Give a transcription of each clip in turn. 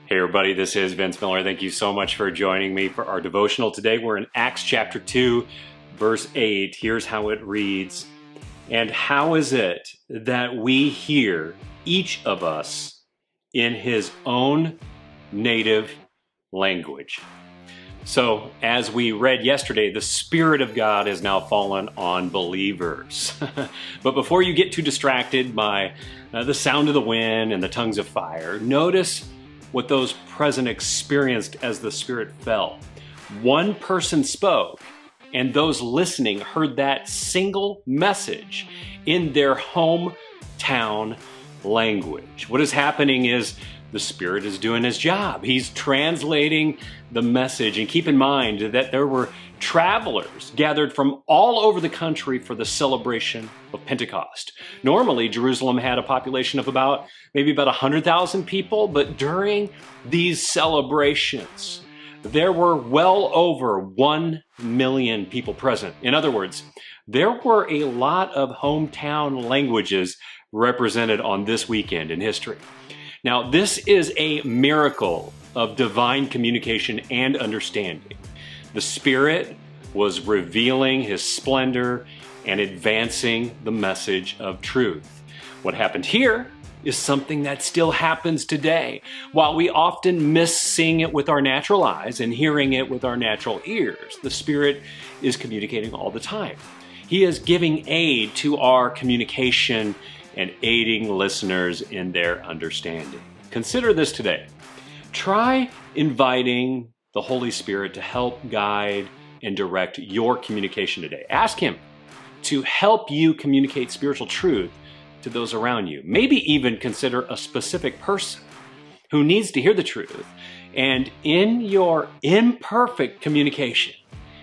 Hey everybody, this is Vince Miller. Thank you so much for joining me for our devotional today. We're in Acts chapter 2, verse 8. Here's how it reads. And how is it that we hear, each of us, in his own native language? So, as we read yesterday, the Spirit of God has now fallen on believers. But before you get too distracted by the sound of the wind and the tongues of fire, notice what those present experienced as the Spirit fell. One person spoke, and those listening heard that single message in their hometown language. What is happening is the Spirit is doing his job. He's translating the message. And keep in mind that there were travelers gathered from all over the country for the celebration of Pentecost. Normally, Jerusalem had a population of maybe about 100,000 people, but during these celebrations, there were well over 1 million people present. In other words, there were a lot of hometown languages represented on this weekend in history. Now, this is a miracle of divine communication and understanding. The Spirit was revealing his splendor and advancing the message of truth. What happened here is something that still happens today. While we often miss seeing it with our natural eyes and hearing it with our natural ears, the Spirit is communicating all the time. He is giving aid to our communication and aiding listeners in their understanding. Consider this today. Try inviting the Holy Spirit to help guide and direct your communication today. Ask him to help you communicate spiritual truth to those around you. Maybe even consider a specific person who needs to hear the truth. And in your imperfect communication,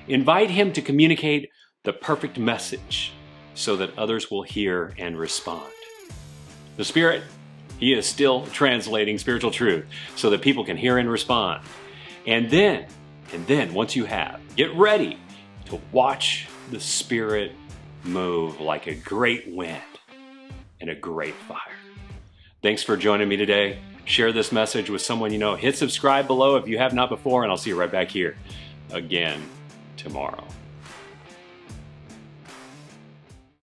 invite him to communicate the perfect message so that others will hear and respond. The Spirit, he is still translating spiritual truth so that people can hear and respond. And then, once you have, get ready to watch the Spirit move like a great wind and a great fire. Thanks for joining me today. Share this message with someone you know. Hit subscribe below if you have not before, and I'll see you right back here again tomorrow.